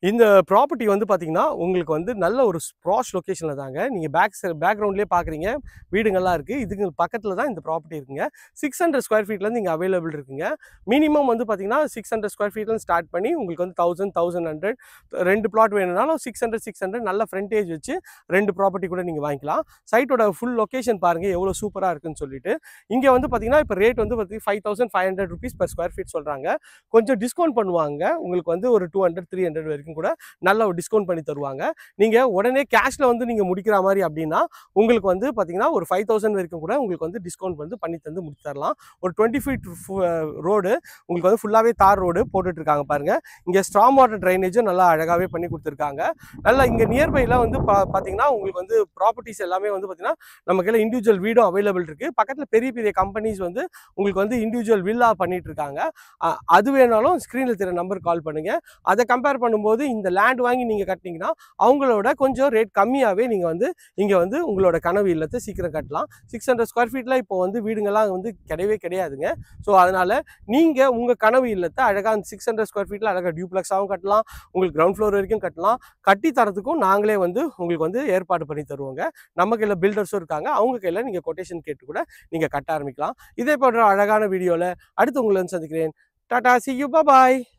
இந்த ப்ராப்பர்ட்டி வந்து பார்த்தீங்கன்னா, உங்களுக்கு வந்து நல்ல ஒரு ஸ்பாஷ் லொகேஷன்ல தாங்க. நீங்க பேக்ரவுண்ட்லயே பார்க்குறீங்க. வீடுங்கள்லாம் இருக்கு. இதுக்கு பக்கத்துல தான் இந்த ப்ராப்பர்ட்டி இருக்குங்க. 600 ஸ்கொயர் ஃபீட்லேருந்து இங்க அவைலபிள் இருக்குங்க. மினிமம் வந்து பார்த்தீங்கன்னா, 600 ஸ்கொயர் ஃபீட்லேருந்து ஸ்டார்ட் பண்ணி உங்களுக்கு வந்து 1000, 1100 2 பிளாட் வேணும்னாலும் 600 நல்ல ஃப்ரண்டேஜ் வச்சு 2 ப்ராப்பர்ட்டி கூட நீங்க வாங்கிக்கலாம். சைட்டோட ஃபுல் லொகேஷன் பாருங்க எவ்வளோ சூப்பரா இருக்குன்னு சொல்லிட்டு. இங்க வந்து பார்த்தீங்கன்னா, இப்ப ரேட் வந்து பார்த்தீங்கன்னா ₹5500 பெர் ஸ்கொயர் ஃபீட் சொல்றாங்க. கொஞ்சம் டிஸ்கவுண்ட் பண்ணுவாங்க. உங்களுக்கு வந்து ஒரு 200, 300 வரைக்கும் கூட நல்ல ஒரு டிஸ்கவுண்ட் பண்ணி தருவாங்க. நீங்க உடனே கேஷ்ல வந்து நீங்க முடிக்கிற மாதிரி அப்படின்னா உங்களுக்கு வந்து பாத்தீங்கன்னா ஒரு 5000 வரைக்கும் கூட உங்களுக்கு வந்து டிஸ்கவுண்ட் வந்து பண்ணி தந்து முடிச்சு தரலாம். ஒரு 20 ஃபீட் ரோடு உங்களுக்கு வந்து ஃபுல்லாவே தார் ரோடு போட்டுட்டு இருக்காங்க பாருங்க. இங்க ஸ்ட்ராங் வாட்டர் ட்ரைனேஜும் நல்லா அழகாவே பண்ணி கொடுத்துருக்காங்க. நல்லா இங்க நியர்பைல வந்து பாத்தீங்கன்னா உங்களுக்கு வந்து ப்ராப்பர்ட்டிஸ் எல்லாமே வந்து பாத்தீங்கன்னா நம்ம கையில இண்டிவிஜுவல் வீடும் அவைலபிள் இருக்கு. பக்கத்துல பெரிய பெரிய கம்பெனிஸ் வந்து உங்களுக்கு வந்து இண்டிவிஜுவல் வில்லா பண்ணிட்டு இருக்காங்க. அது வேணாலும் ஸ்க்ரீன்ல தெரிய நம்பர் கால் பண்ணுங்க. அதை கம்பேர் பண்ணும்போது இந்த லேண்ட் வாங்கி நீங்க கட்டினீங்கன்னா அவங்களோட கொஞ்சம் ரேட் கம்மியாவே நீங்க வந்து இங்க வந்து உங்களோட கனவு இல்லத்தை சீக்கிரம் கட்டலாம். 600 ஸ்கொயர் ஃபீட்ல இப்போ வந்து வீடுங்கள்லாம் வந்து கிடையவே கிடையாதுங்க. ஸோ அதனால நீங்க உங்க கனவு இல்லத்தை அழகா அந்த 600 ஸ்கொயர் ஃபீட்ல அழகா டியூப்ளெக்ஸாகவும் கட்டலாம். உங்களுக்கு கிரவுண்ட் ஃப்ளோர் வரைக்கும் கட்டலாம். கட்டி தரத்துக்கும் நாங்களே வந்து உங்களுக்கு வந்து ஏற்பாடு பண்ணி தருவோங்க. நம்ம கையில பில்டர்ஸும் இருக்காங்க. அவங்க கையில நீங்க கொட்டேஷன் கேட்டு கூட நீங்க கட்ட ஆரம்பிக்கலாம். இதே போன்ற அழகான வீடியோல அடுத்து உங்களை சந்திக்கிறேன். Tata, see you, bye bye.